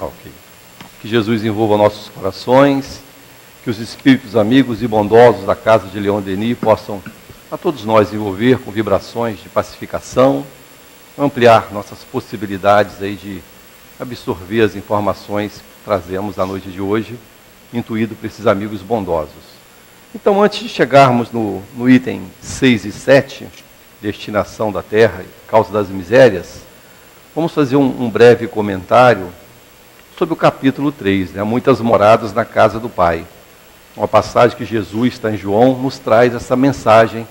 Ok. Que Jesus envolva nossos corações, que os espíritos amigos e bondosos da casa de Leon Denis possam a todos nós envolver com vibrações de pacificação, ampliar nossas possibilidades aí de absorver as informações que trazemos na noite de hoje, intuído por esses amigos bondosos. Então, antes de chegarmos no item 6 e 7, destinação da terra e causa das misérias, vamos fazer um breve comentário sobre o capítulo 3, né? Muitas moradas na casa do Pai. Uma passagem que Jesus está em João nos traz essa mensagem,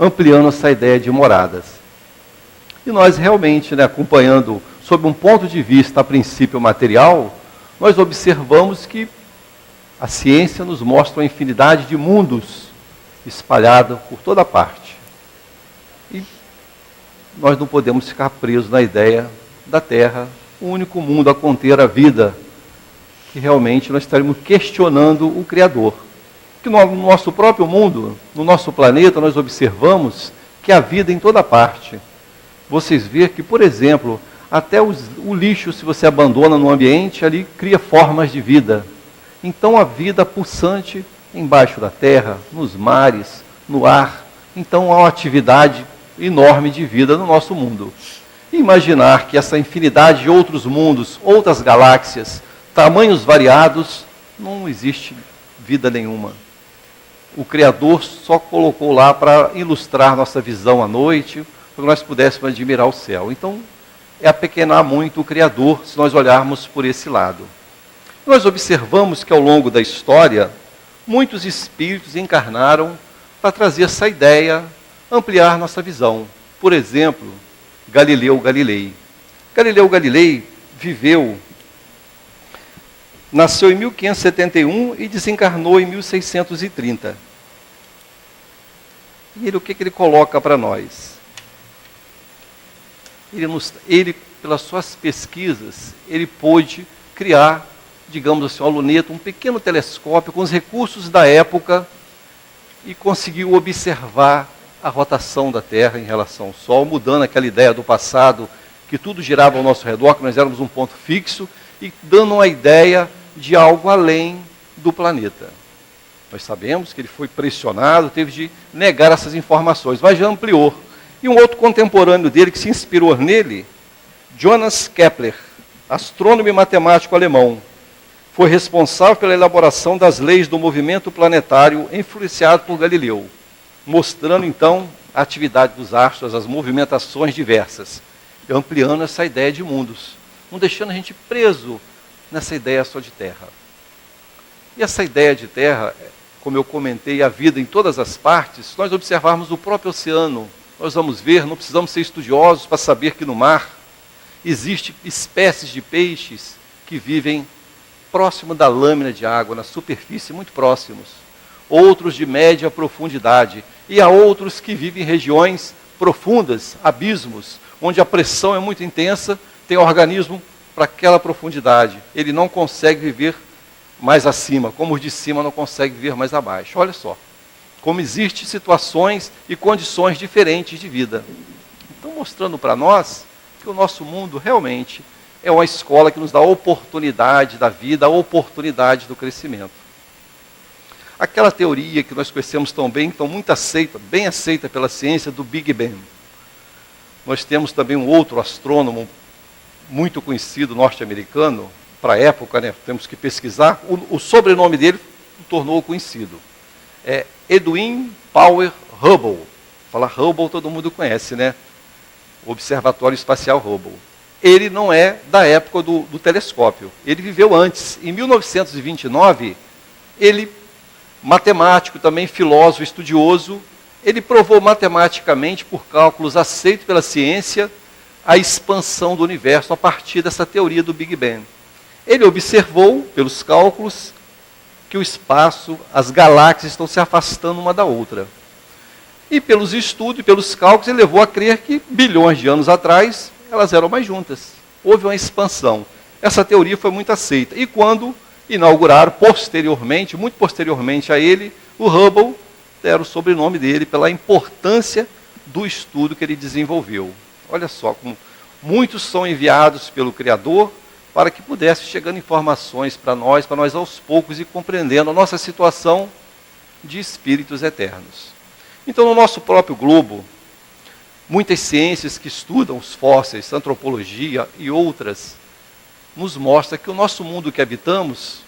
ampliando essa ideia de moradas. E nós realmente, né, acompanhando sob um ponto de vista a princípio material, nós observamos que a ciência nos mostra uma infinidade de mundos espalhados por toda parte. E nós não podemos ficar presos na ideia da Terra, o único mundo a conter a vida, que realmente nós estaremos questionando o Criador. Que no nosso próprio mundo, no nosso planeta, nós observamos que há vida em toda parte. Vocês veem que, por exemplo, até o lixo, se você abandona no ambiente, ali cria formas de vida. Então a vida pulsante embaixo da terra, nos mares, no ar. Então há uma atividade enorme de vida no nosso mundo. Imaginar que essa infinidade de outros mundos, outras galáxias, tamanhos variados, não existe vida nenhuma. O Criador só colocou lá para ilustrar nossa visão à noite, para que nós pudéssemos admirar o céu. Então, é apequenar muito o Criador, se nós olharmos por esse lado. Nós observamos que ao longo da história, muitos espíritos encarnaram para trazer essa ideia, ampliar nossa visão. Por exemplo, Galileu Galilei. Galileu Galilei nasceu em 1571 e desencarnou em 1630. E o que ele coloca para nós? Ele, pelas suas pesquisas, ele pôde criar, digamos assim, uma luneta, um pequeno telescópio com os recursos da época e conseguiu observar a rotação da Terra em relação ao Sol, mudando aquela ideia do passado, que tudo girava ao nosso redor, que nós éramos um ponto fixo, e dando uma ideia de algo além do planeta. Nós sabemos que ele foi pressionado, teve de negar essas informações, mas já ampliou. E um outro contemporâneo dele, que se inspirou nele, Johannes Kepler, astrônomo e matemático alemão, foi responsável pela elaboração das leis do movimento planetário influenciado por Galileu, mostrando então a atividade dos astros, as movimentações diversas, e ampliando essa ideia de mundos, não deixando a gente preso nessa ideia só de terra. E essa ideia de terra, como eu comentei, a vida em todas as partes, se nós observarmos o próprio oceano, nós vamos ver, não precisamos ser estudiosos para saber que no mar existem espécies de peixes que vivem próximo da lâmina de água, na superfície, muito próximos. Outros de média profundidade. E há outros que vivem em regiões profundas, abismos, onde a pressão é muito intensa, tem organismo para aquela profundidade. Ele não consegue viver mais acima, como os de cima não conseguem viver mais abaixo. Olha só, como existem situações e condições diferentes de vida. Então, mostrando para nós que o nosso mundo realmente é uma escola que nos dá a oportunidade da vida, a oportunidade do crescimento. Aquela teoria que nós conhecemos tão bem, então muito aceita, bem aceita pela ciência, do Big Bang. Nós temos também um outro astrônomo muito conhecido, norte-americano, para a época, né, temos que pesquisar, o sobrenome dele tornou conhecido. É Edwin Powell Hubble. Falar Hubble todo mundo conhece, né? O Observatório Espacial Hubble. Ele não é da época do telescópio. Ele viveu antes. Em 1929, ele, matemático também, filósofo, estudioso, ele provou matematicamente, por cálculos aceitos pela ciência, a expansão do universo a partir dessa teoria do Big Bang. Ele observou, pelos cálculos, que o espaço, as galáxias estão se afastando uma da outra. E pelos estudos e pelos cálculos, ele levou a crer que, bilhões de anos atrás, elas eram mais juntas. Houve uma expansão. Essa teoria foi muito aceita. E quando inauguraram posteriormente, muito posteriormente a ele, o Hubble, deram o sobrenome dele pela importância do estudo que ele desenvolveu. Olha só, como muitos são enviados pelo Criador para que pudesse chegando informações para nós aos poucos ir compreendendo a nossa situação de espíritos eternos. Então, no nosso próprio globo, muitas ciências que estudam os fósseis, antropologia e outras, nos mostra que o nosso mundo que habitamos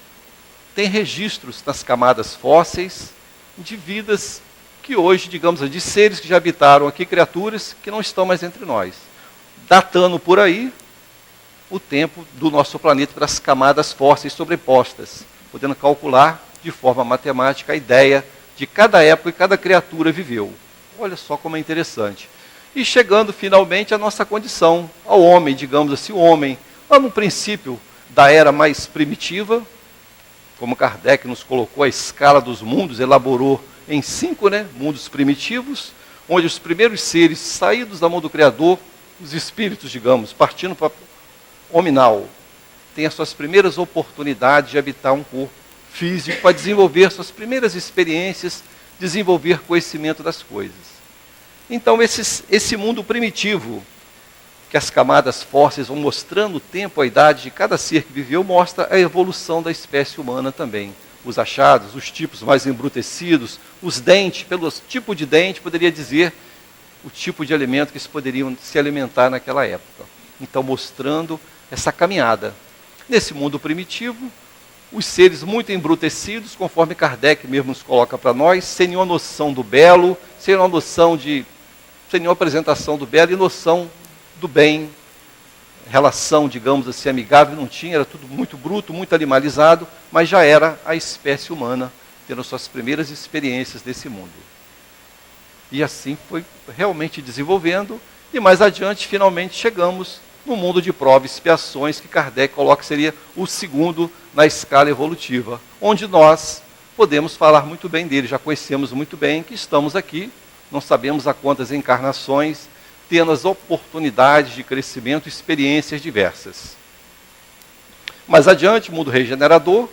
tem registros nas camadas fósseis de vidas que hoje, digamos, de seres que já habitaram aqui, criaturas que não estão mais entre nós, datando por aí o tempo do nosso planeta para as camadas fósseis sobrepostas, podendo calcular de forma matemática a ideia de cada época que cada criatura viveu. Olha só como é interessante. E chegando finalmente à nossa condição, ao homem, digamos assim, o homem, lá no princípio da era mais primitiva, como Kardec nos colocou, a escala dos mundos, elaborou em 5 mundos primitivos, onde os primeiros seres saídos da mão do Criador, os espíritos, digamos, partindo para o hominal, têm as suas primeiras oportunidades de habitar um corpo físico para desenvolver suas primeiras experiências, desenvolver conhecimento das coisas. Então, esse mundo primitivo, que as camadas fósseis vão mostrando o tempo, a idade de cada ser que viveu, mostra a evolução da espécie humana também. Os achados, os tipos mais embrutecidos, os dentes, pelo tipo de dente, poderia dizer o tipo de alimento que eles poderiam se alimentar naquela época. Então, mostrando essa caminhada. Nesse mundo primitivo, os seres muito embrutecidos, conforme Kardec mesmo nos coloca para nós, sem nenhuma noção do belo, sem nenhuma apresentação do belo e noção do bem, relação, digamos assim, amigável, não tinha, era tudo muito bruto, muito animalizado, mas já era a espécie humana, tendo suas primeiras experiências desse mundo. E assim foi realmente desenvolvendo, e mais adiante, finalmente, chegamos no mundo de provas e expiações, que Kardec coloca que seria o segundo na escala evolutiva, onde nós podemos falar muito bem dele, já conhecemos muito bem que estamos aqui, não sabemos há quantas encarnações, tendo as oportunidades de crescimento e experiências diversas. Mais adiante, mundo regenerador,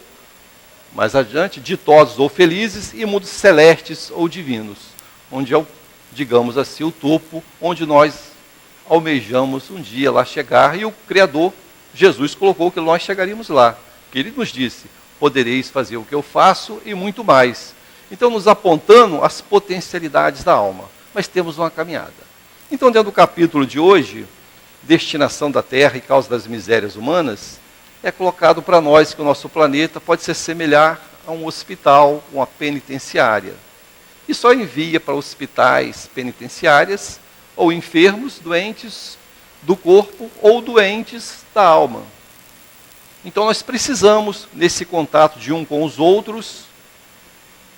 mais adiante, ditosos ou felizes, e mundos celestes ou divinos, onde é, digamos assim, o topo, onde nós almejamos um dia lá chegar, e o Criador, Jesus, colocou que nós chegaríamos lá, que ele nos disse, podereis fazer o que eu faço e muito mais. Então, nos apontando as potencialidades da alma, mas temos uma caminhada. Então, dentro do capítulo de hoje, destinação da Terra e causa das misérias humanas, é colocado para nós que o nosso planeta pode se assemelhar a um hospital, uma penitenciária. E só envia para hospitais penitenciárias ou enfermos, doentes do corpo ou doentes da alma. Então, nós precisamos, nesse contato de um com os outros,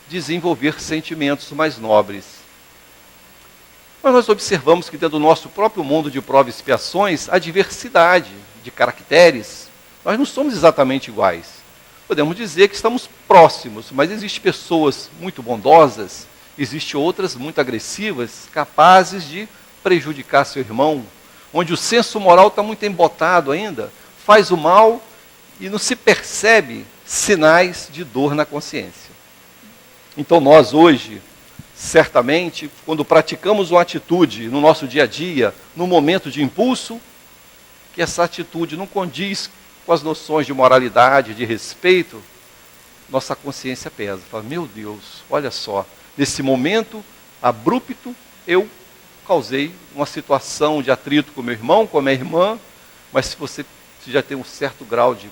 desenvolver sentimentos mais nobres. Mas nós observamos que dentro do nosso próprio mundo de provas e expiações, há diversidade de caracteres. Nós não somos exatamente iguais. Podemos dizer que estamos próximos, mas existem pessoas muito bondosas, existem outras muito agressivas, capazes de prejudicar seu irmão, onde o senso moral está muito embotado ainda, faz o mal e não se percebe sinais de dor na consciência. Então nós hoje, certamente, quando praticamos uma atitude no nosso dia a dia, no momento de impulso, que essa atitude não condiz com as noções de moralidade, de respeito, nossa consciência pesa. Fala, meu Deus, olha só, nesse momento abrupto, eu causei uma situação de atrito com meu irmão, com a minha irmã, mas se você já tem um certo grau de,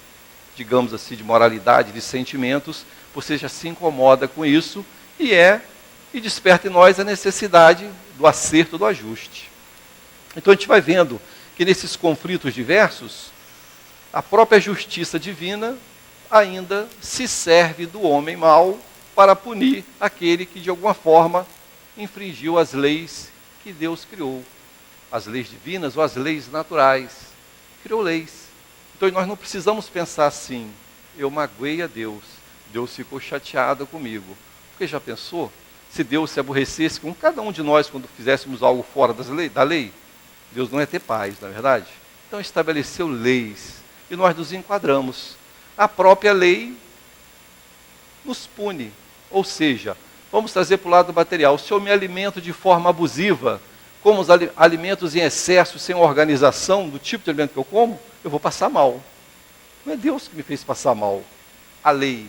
digamos assim, de moralidade, de sentimentos, você já se incomoda com isso e desperta em nós a necessidade do acerto, do ajuste. Então a gente vai vendo que nesses conflitos diversos, a própria justiça divina ainda se serve do homem mau para punir aquele que de alguma forma infringiu as leis que Deus criou. As leis divinas ou as leis naturais. Criou leis. Então nós não precisamos pensar assim, eu magoei a Deus, Deus ficou chateado comigo. Porque já pensou? Se Deus se aborrecesse com cada um de nós quando fizéssemos algo fora da lei, Deus não ia ter paz, não é verdade? Então estabeleceu leis e nós nos enquadramos. A própria lei nos pune. Ou seja, vamos trazer para o lado material. Se eu me alimento de forma abusiva, como os alimentos em excesso, sem organização, do tipo de alimento que eu como, eu vou passar mal. Não é Deus que me fez passar mal. A lei,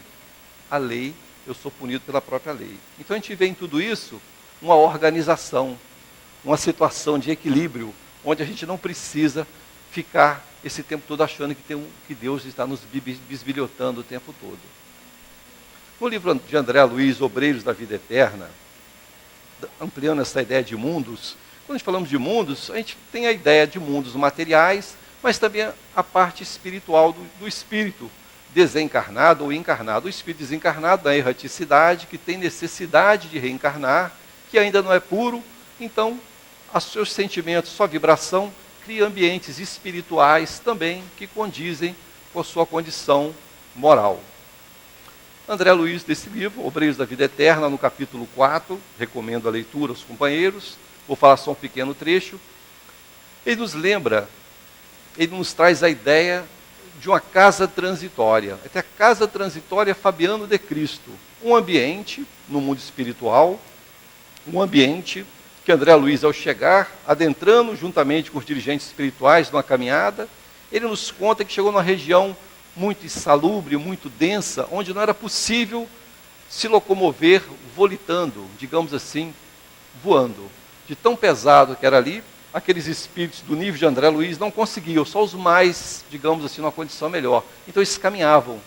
eu sou punido pela própria lei. Então a gente vê em tudo isso uma organização, uma situação de equilíbrio, onde a gente não precisa ficar esse tempo todo achando que Deus está nos bisbilhotando o tempo todo. No livro de André Luiz, Obreiros da Vida Eterna, ampliando essa ideia de mundos, quando a gente falamos de mundos, a gente tem a ideia de mundos materiais, mas também a parte espiritual do espírito desencarnado ou encarnado. O espírito desencarnado da erraticidade, que tem necessidade de reencarnar, que ainda não é puro, então os seus sentimentos, sua vibração, cria ambientes espirituais também que condizem com a sua condição moral. André Luiz, desse livro, Obreiros da Vida Eterna, no capítulo 4, recomendo a leitura aos companheiros, vou falar só um pequeno trecho. Ele nos lembra, ele nos traz a ideia de uma casa transitória. Até a casa transitória Fabiano de Cristo, um ambiente no mundo espiritual, um ambiente que André Luiz, ao chegar, adentrando juntamente com os dirigentes espirituais numa caminhada, ele nos conta que chegou numa região muito insalubre, muito densa, onde não era possível se locomover volitando, digamos assim, voando. De tão pesado que era ali, aqueles espíritos do nível de André Luiz não conseguiam, só os mais, digamos assim, numa condição melhor. Então eles caminhavam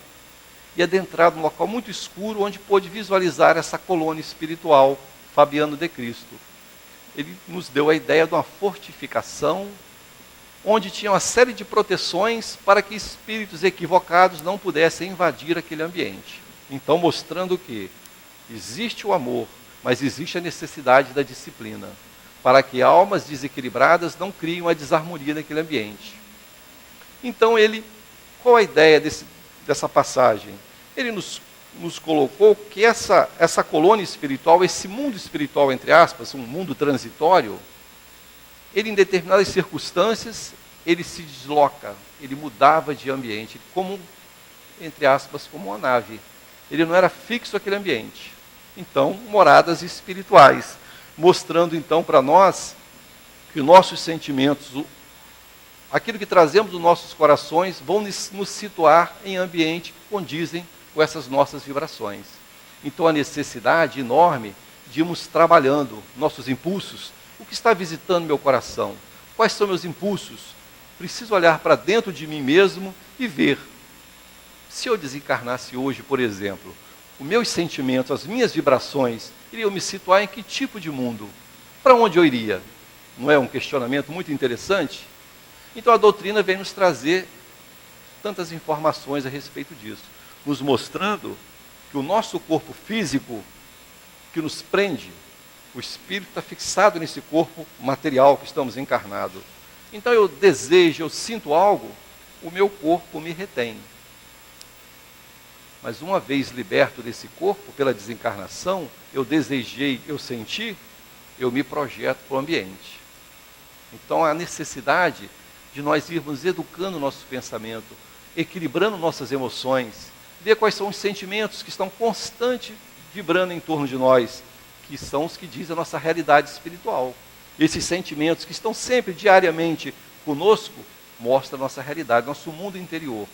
e adentraram num local muito escuro, onde pôde visualizar essa colônia espiritual, Fabiano de Cristo. Ele nos deu a ideia de uma fortificação, onde tinha uma série de proteções para que espíritos equivocados não pudessem invadir aquele ambiente. Então, mostrando que existe o amor, mas existe a necessidade da disciplina, para que almas desequilibradas não criem uma desarmonia naquele ambiente. Então, qual a ideia dessa passagem? Ele nos colocou que essa colônia espiritual, esse mundo espiritual, entre aspas, um mundo transitório, ele, em determinadas circunstâncias, ele se desloca, ele mudava de ambiente, como, entre aspas, como uma nave. Ele não era fixo aquele ambiente. Então, moradas espirituais, mostrando então para nós que nossos sentimentos, aquilo que trazemos dos nossos corações, vão nos situar em ambiente que condizem com essas nossas vibrações. Então, a necessidade enorme de irmos trabalhando nossos impulsos. O que está visitando meu coração? Quais são meus impulsos? Preciso olhar para dentro de mim mesmo e ver. Se eu desencarnasse hoje, por exemplo, os meus sentimentos, as minhas vibrações, iriam me situar em que tipo de mundo? Para onde eu iria? Não é um questionamento muito interessante? Então a doutrina vem nos trazer tantas informações a respeito disso, nos mostrando que o nosso corpo físico, que nos prende, o espírito está fixado nesse corpo material que estamos encarnados. Então eu desejo, eu sinto algo, o meu corpo me retém. Mas uma vez liberto desse corpo, pela desencarnação, eu desejei, eu senti, eu me projeto para o ambiente. Então a necessidade de nós irmos educando o nosso pensamento, equilibrando nossas emoções, ver quais são os sentimentos que estão constantes vibrando em torno de nós, que são os que dizem a nossa realidade espiritual. Esses sentimentos que estão sempre, diariamente, conosco, mostram a nossa realidade, nosso mundo interior.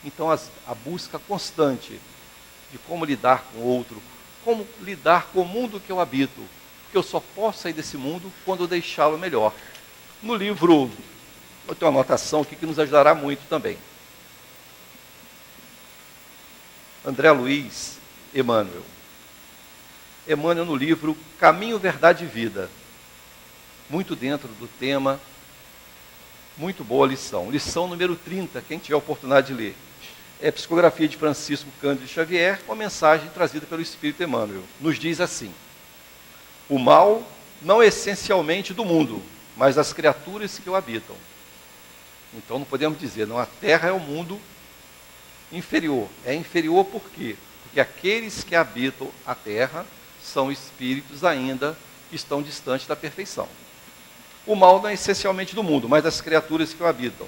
Então, a busca constante de como lidar com o outro, como lidar com o mundo que eu habito, porque eu só posso sair desse mundo quando eu deixá-lo melhor. No livro, eu tenho uma anotação aqui que nos ajudará muito também. André Luiz, Emmanuel. Emmanuel no livro Caminho, Verdade e Vida. Muito dentro do tema, muito boa lição. Lição número 30, quem tiver a oportunidade de ler. É a psicografia de Francisco Cândido Xavier, uma mensagem trazida pelo Espírito Emmanuel. Nos diz assim: o mal não é essencialmente do mundo, mas das criaturas que o habitam. Então não podemos dizer, não, a Terra é o mundo inferior. É inferior por quê? Porque aqueles que habitam a Terra são espíritos ainda que estão distantes da perfeição. O mal não é essencialmente do mundo, mas das criaturas que o habitam.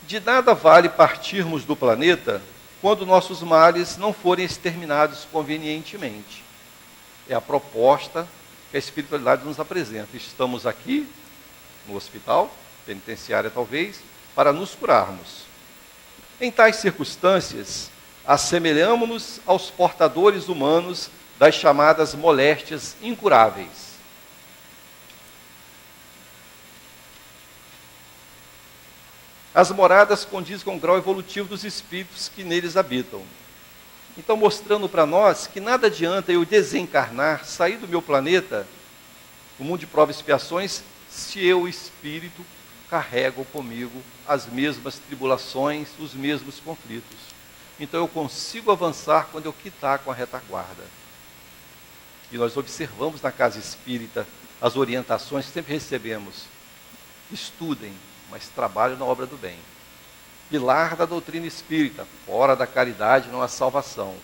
De nada vale partirmos do planeta quando nossos males não forem exterminados convenientemente. É a proposta que a espiritualidade nos apresenta. Estamos aqui, no hospital, penitenciária talvez, para nos curarmos. Em tais circunstâncias, assemelhamo-nos aos portadores humanos das chamadas moléstias incuráveis. As moradas condizem com o grau evolutivo dos espíritos que neles habitam. Então, mostrando para nós que nada adianta eu desencarnar, sair do meu planeta, o mundo de provas e expiações, se eu, espírito, carrego comigo as mesmas tribulações, os mesmos conflitos. Então, eu consigo avançar quando eu quitar com a retaguarda. E nós observamos na casa espírita as orientações que sempre recebemos. Estudem, mas trabalhem na obra do bem. Pilar da doutrina espírita, fora da caridade não há salvação.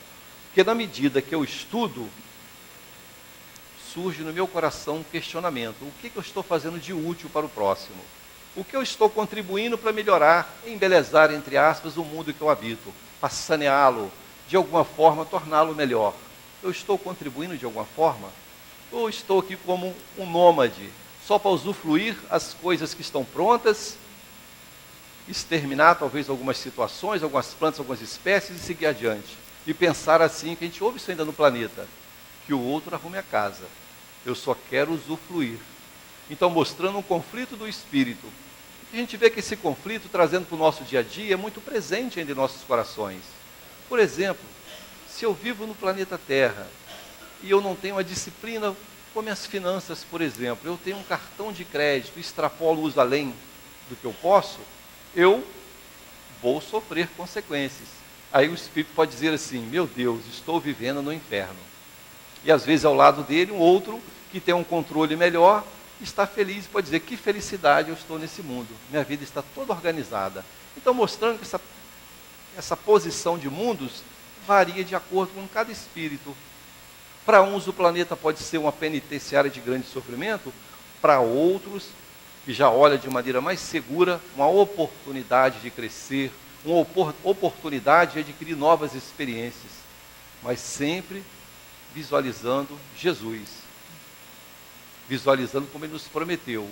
Porque na medida que eu estudo, surge no meu coração um questionamento. O que eu estou fazendo de útil para o próximo? O que eu estou contribuindo para melhorar, embelezar, entre aspas, o mundo que eu habito? Para saneá-lo, de alguma forma, torná-lo melhor. Eu estou contribuindo de alguma forma? Ou estou aqui como um nômade, só para usufruir as coisas que estão prontas, exterminar talvez algumas situações, algumas plantas, algumas espécies e seguir adiante? E pensar assim, que a gente ouve isso ainda no planeta, que o outro arrume a casa. Eu só quero usufruir. Então, mostrando um conflito do espírito. A gente vê que esse conflito, trazendo para o nosso dia a dia, é muito presente ainda em nossos corações. Por exemplo, se eu vivo no planeta Terra e eu não tenho a disciplina com minhas finanças, por exemplo, eu tenho um cartão de crédito, extrapolo o uso além do que eu posso, eu vou sofrer consequências. Aí o espírito pode dizer assim, meu Deus, estou vivendo no inferno. E às vezes ao lado dele um outro que tem um controle melhor, está feliz e pode dizer, que felicidade eu estou nesse mundo, minha vida está toda organizada. Então mostrando que essa posição de mundos varia de acordo com cada espírito. Para uns o planeta pode ser uma penitenciária de grande sofrimento, para outros, que já olha de maneira mais segura, uma oportunidade de crescer, uma oportunidade de adquirir novas experiências, mas sempre visualizando Jesus. Visualizando como ele nos prometeu.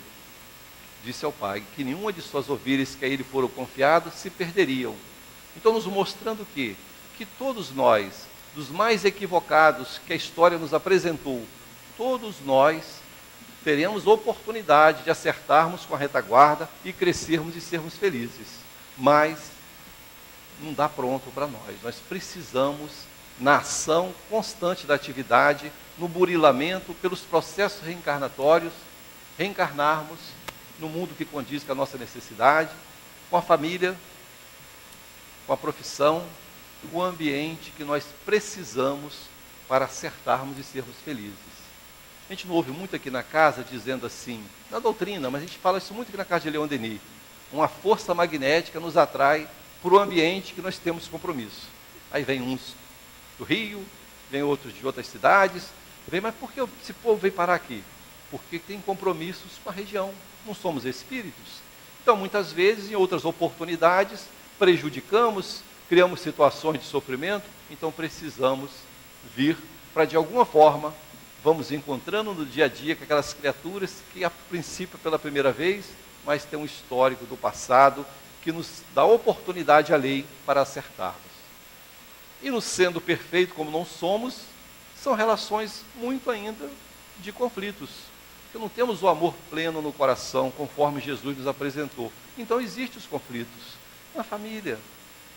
Disse ao Pai que nenhuma de suas ovelhas que a ele foram confiadas se perderiam. Então nos mostrando que todos nós, dos mais equivocados que a história nos apresentou, todos nós teremos oportunidade de acertarmos com a retaguarda e crescermos e sermos felizes. Mas não dá pronto para nós. Nós precisamos, na ação constante da atividade, no burilamento, pelos processos reencarnatórios, reencarnarmos no mundo que condiz com a nossa necessidade, com a família, com a profissão, com o ambiente que nós precisamos para acertarmos e sermos felizes. A gente não ouve muito aqui na casa dizendo assim, na doutrina, mas a gente fala isso muito aqui na casa de Leon Denis, uma força magnética nos atrai para o ambiente que nós temos compromisso. Aí vem uns do Rio, vem outros de outras cidades, mas por que esse povo veio parar aqui? Porque tem compromissos com a região, não somos espíritos. Então, muitas vezes, em outras oportunidades, prejudicamos, criamos situações de sofrimento, então precisamos vir para, de alguma forma, vamos encontrando no dia a dia com aquelas criaturas que, a princípio, pela primeira vez, mas tem um histórico do passado que nos dá oportunidade à lei para acertarmos. E nos sendo perfeito como não somos, são relações muito ainda de conflitos. Porque não temos o amor pleno no coração, conforme Jesus nos apresentou. Então existem os conflitos. Na família,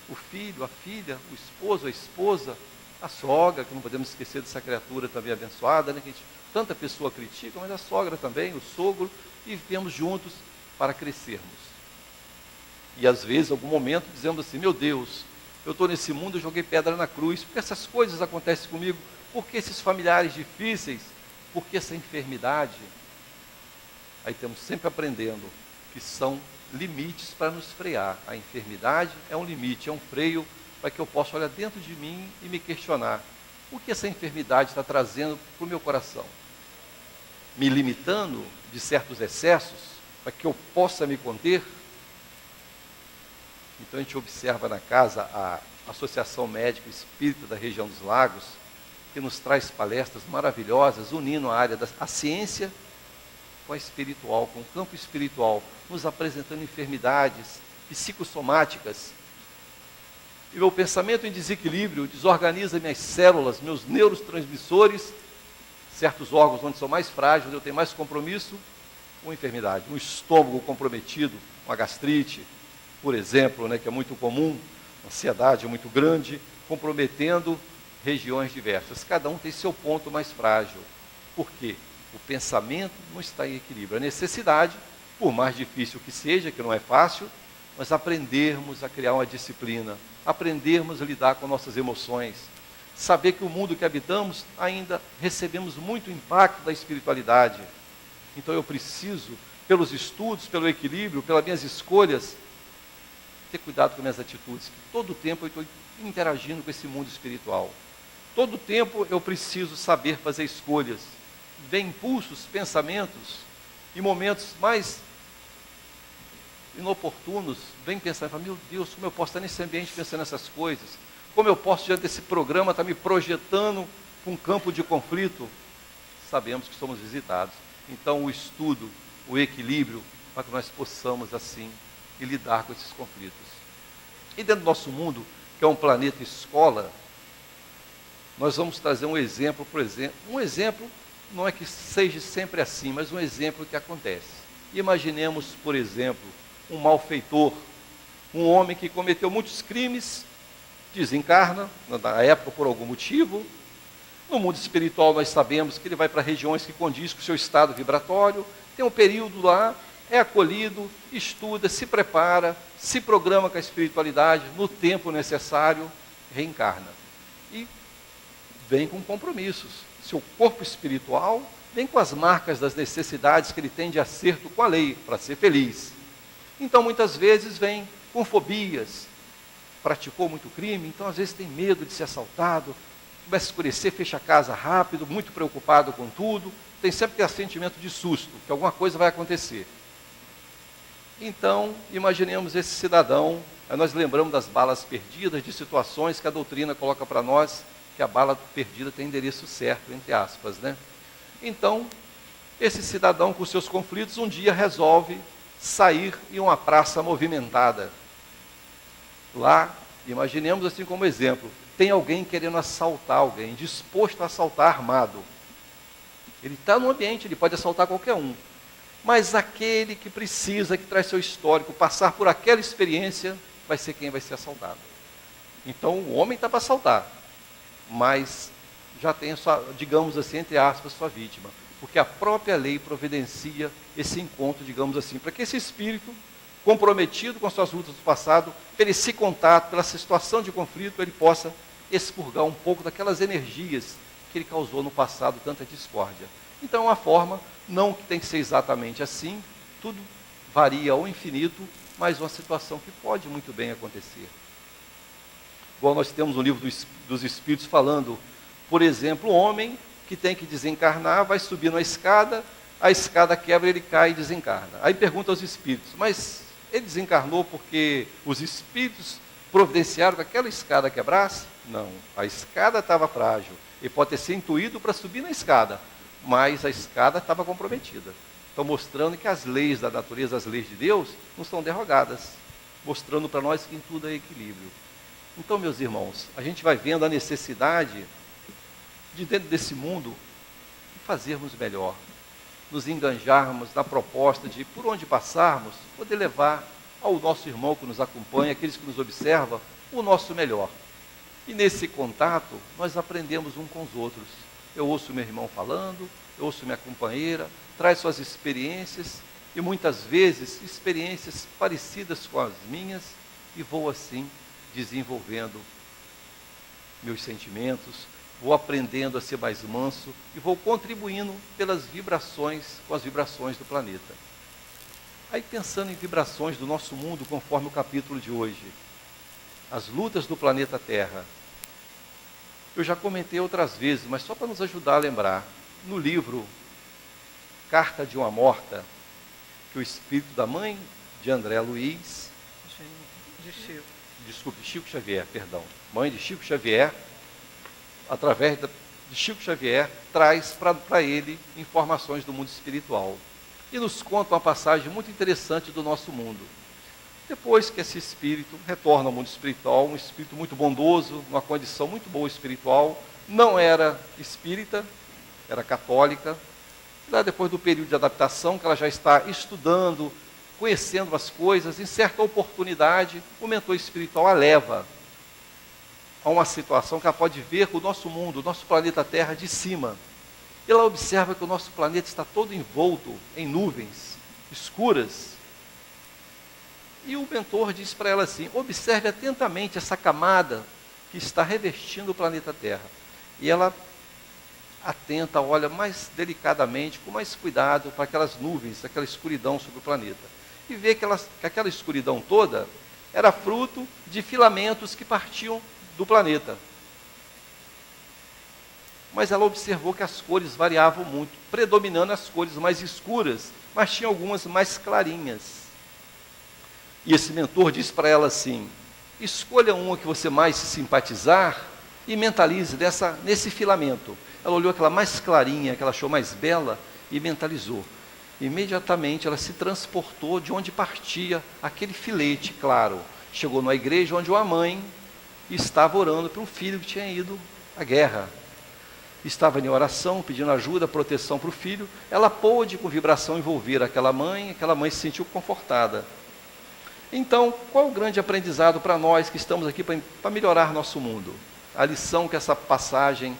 o filho, a filha, o esposo, a esposa, a sogra, que não podemos esquecer dessa criatura também abençoada, né, que tanta pessoa critica, mas a sogra também, o sogro, e vivemos juntos para crescermos. E às vezes, em algum momento, dizemos assim, meu Deus, eu estou nesse mundo, eu joguei pedra na cruz, porque essas coisas acontecem comigo, porque esses familiares difíceis, porque essa enfermidade. Aí estamos sempre aprendendo que são limites para nos frear. A enfermidade é um limite, é um freio para que eu possa olhar dentro de mim e me questionar. O que essa enfermidade está trazendo para o meu coração? Me limitando de certos excessos para que eu possa me conter? Então a gente observa na casa a Associação Médica Espírita da região dos Lagos, que nos traz palestras maravilhosas, unindo a área da ciência com a espiritual, com o campo espiritual, nos apresentando enfermidades psicossomáticas e meu pensamento em desequilíbrio desorganiza minhas células, meus neurotransmissores, certos órgãos onde são mais frágeis, eu tenho mais compromisso, uma enfermidade, um estômago comprometido, uma gastrite, por exemplo, né, que é muito comum, ansiedade muito grande, comprometendo regiões diversas. Cada um tem seu ponto mais frágil. Por quê? O pensamento não está em equilíbrio. A necessidade, por mais difícil que seja, que não é fácil, mas aprendermos a criar uma disciplina, aprendermos a lidar com nossas emoções, saber que o mundo que habitamos ainda recebemos muito impacto da espiritualidade. Então eu preciso, pelos estudos, pelo equilíbrio, pelas minhas escolhas, ter cuidado com minhas atitudes, que todo o tempo eu estou interagindo com esse mundo espiritual. Todo o tempo eu preciso saber fazer escolhas. Vem impulsos, pensamentos, e momentos mais inoportunos, vem pensar, meu Deus, como eu posso estar nesse ambiente pensando nessas coisas? Como eu posso, diante desse programa, estar me projetando para um campo de conflito? Sabemos que somos visitados. Então, o estudo, o equilíbrio, para que nós possamos, assim, lidar com esses conflitos. E dentro do nosso mundo, que é um planeta escola, nós vamos trazer um exemplo, por exemplo. Um exemplo, não é que seja sempre assim, mas um exemplo que acontece. Imaginemos, por exemplo, um malfeitor, um homem que cometeu muitos crimes, desencarna, na época por algum motivo. No mundo espiritual nós sabemos que ele vai para regiões que condiz com o seu estado vibratório, tem um período lá, é acolhido, estuda, se prepara, se programa com a espiritualidade, no tempo necessário, reencarna. E vem com compromissos. Seu corpo espiritual vem com as marcas das necessidades que ele tem de acerto com a lei, para ser feliz. Então, muitas vezes, vem com fobias, praticou muito crime, então às vezes tem medo de ser assaltado, começa a escurecer, fecha a casa rápido, muito preocupado com tudo, tem sempre ter sentimento de susto, que alguma coisa vai acontecer. Então, imaginemos esse cidadão, aí nós lembramos das balas perdidas, de situações que a doutrina coloca para nós, que a bala perdida tem endereço certo, entre aspas, né? Então, esse cidadão com seus conflitos, um dia resolve sair em uma praça movimentada. Lá, imaginemos assim como exemplo, tem alguém querendo assaltar alguém, disposto a assaltar armado. Ele está no ambiente, ele pode assaltar qualquer um. Mas aquele que precisa, que traz seu histórico, passar por aquela experiência, vai ser quem vai ser assaltado. Então o homem está para assaltar, mas já tem a sua, digamos assim, entre aspas, sua vítima. Porque a própria lei providencia esse encontro, digamos assim, para que esse espírito, comprometido com as suas lutas do passado, pelo esse contato, pela situação de conflito, ele possa expurgar um pouco daquelas energias que ele causou no passado, tanta discórdia. Então é uma forma, não que tem que ser exatamente assim, tudo varia ao infinito, mas uma situação que pode muito bem acontecer. Igual nós temos um livro dos Espíritos falando, por exemplo, um homem que tem que desencarnar, vai subir na escada, a escada quebra, ele cai e desencarna. Aí pergunta aos Espíritos, mas ele desencarnou porque os Espíritos providenciaram que aquela escada quebrasse? Não, a escada estava frágil, ele pode ter sido intuído para subir na escada, mas a escada estava comprometida. Então mostrando que as leis da natureza, as leis de Deus, não são derrogadas, mostrando para nós que em tudo é equilíbrio. Então, meus irmãos, a gente vai vendo a necessidade de dentro desse mundo fazermos melhor, nos enganjarmos na proposta de, por onde passarmos, poder levar ao nosso irmão que nos acompanha, aqueles que nos observam, o nosso melhor. E nesse contato, nós aprendemos um com os outros. Eu ouço meu irmão falando, eu ouço minha companheira, traz suas experiências, e muitas vezes experiências parecidas com as minhas, e vou assim desenvolvendo meus sentimentos, vou aprendendo a ser mais manso e vou contribuindo pelas vibrações, com as vibrações do planeta. Aí pensando em vibrações do nosso mundo, conforme o capítulo de hoje, as lutas do planeta Terra. Eu já comentei outras vezes, mas só para nos ajudar a lembrar, no livro Carta de uma Morta, que o espírito da mãe de André Luiz, Chico Xavier, mãe de Chico Xavier, através de Chico Xavier, traz para ele informações do mundo espiritual. E nos conta uma passagem muito interessante do nosso mundo. Depois que esse espírito retorna ao mundo espiritual, um espírito muito bondoso, numa condição muito boa espiritual, não era espírita, era católica. Lá depois do período de adaptação, que ela já está estudando, conhecendo as coisas, em certa oportunidade, o mentor espiritual a leva a uma situação que ela pode ver o nosso mundo, o nosso planeta Terra de cima. Ela observa que o nosso planeta está todo envolto em nuvens escuras. E o mentor diz para ela assim: observe atentamente essa camada que está revestindo o planeta Terra. E ela atenta, olha mais delicadamente, com mais cuidado para aquelas nuvens, aquela escuridão sobre o planeta. E vê que aquela escuridão toda era fruto de filamentos que partiam do planeta. Mas ela observou que as cores variavam muito, predominando as cores mais escuras, mas tinha algumas mais clarinhas. E esse mentor diz para ela assim: escolha uma que você mais se simpatizar e mentalize nesse filamento. Ela olhou aquela mais clarinha, que ela achou mais bela, e mentalizou. Imediatamente ela se transportou de onde partia aquele filete claro. Chegou numa igreja onde uma mãe estava orando para um filho que tinha ido à guerra. Estava em oração, pedindo ajuda, proteção para o filho. Ela pôde, com vibração, envolver aquela mãe se sentiu confortada. Então, qual o grande aprendizado para nós que estamos aqui para melhorar nosso mundo? A lição que essa passagem,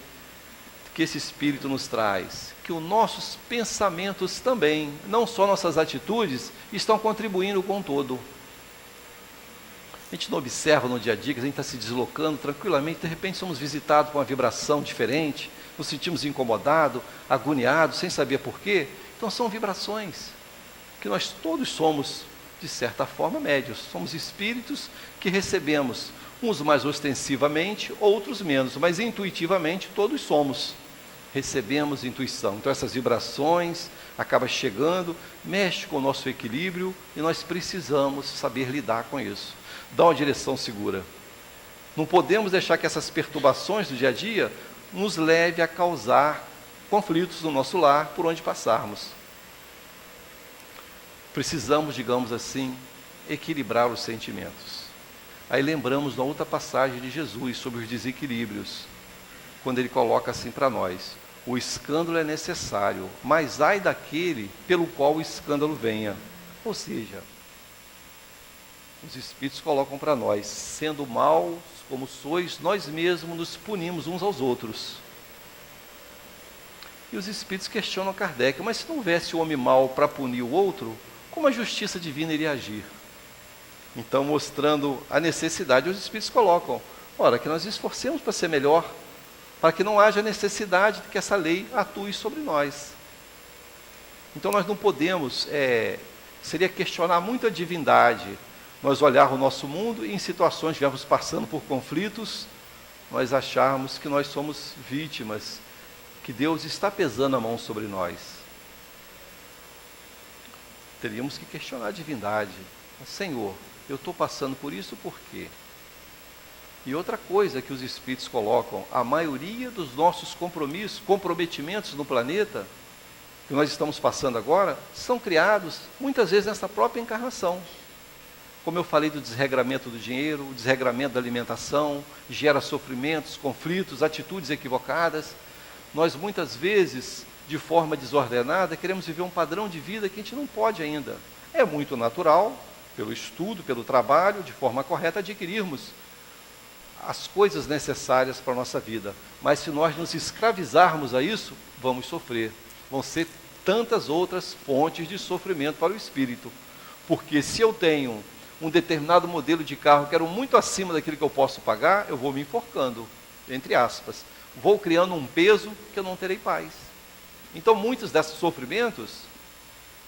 que esse Espírito nos traz, que os nossos pensamentos também, não só nossas atitudes, estão contribuindo com o todo. A gente não observa no dia a dia que a gente está se deslocando tranquilamente, de repente somos visitados por uma vibração diferente, nos sentimos incomodados, agoniados, sem saber porquê. Então são vibrações, que nós todos somos, de certa forma, médios. Somos espíritos que recebemos, uns mais ostensivamente, outros menos, mas intuitivamente todos somos. Recebemos intuição. Então essas vibrações acabam chegando, mexe com o nosso equilíbrio e nós precisamos saber lidar com isso. Dá uma direção segura. Não podemos deixar que essas perturbações do dia a dia nos leve a causar conflitos no nosso lar por onde passarmos. Precisamos, digamos assim, equilibrar os sentimentos. Aí lembramos de uma outra passagem de Jesus sobre os desequilíbrios, quando ele coloca assim para nós: o escândalo é necessário, mas ai daquele pelo qual o escândalo venha. Ou seja, os Espíritos colocam para nós: sendo maus como sois, nós mesmos nos punimos uns aos outros. E os Espíritos questionam Kardec: mas se não houvesse o homem mau para punir o outro, como a justiça divina iria agir? Então, mostrando a necessidade, os Espíritos colocam: ora, que nós esforcemos para ser melhor, para que não haja necessidade de que essa lei atue sobre nós. Então nós não podemos, seria questionar muito a divindade, nós olhar o nosso mundo e em situações que estivermos passando por conflitos, nós acharmos que nós somos vítimas, que Deus está pesando a mão sobre nós. Teríamos que questionar a divindade: Senhor, eu estou passando por isso por quê? E outra coisa que os Espíritos colocam: a maioria dos nossos comprometimentos no planeta, que nós estamos passando agora, são criados muitas vezes nessa própria encarnação. Como eu falei do desregramento do dinheiro, o desregramento da alimentação, gera sofrimentos, conflitos, atitudes equivocadas. Nós muitas vezes, de forma desordenada, queremos viver um padrão de vida que a gente não pode ainda. É muito natural, pelo estudo, pelo trabalho, de forma correta, adquirirmos as coisas necessárias para a nossa vida. Mas se nós nos escravizarmos a isso, vamos sofrer. Vão ser tantas outras fontes de sofrimento para o espírito. Porque se eu tenho um determinado modelo de carro que era muito acima daquilo que eu posso pagar, eu vou me enforcando, entre aspas. Vou criando um peso que eu não terei paz. Então muitos desses sofrimentos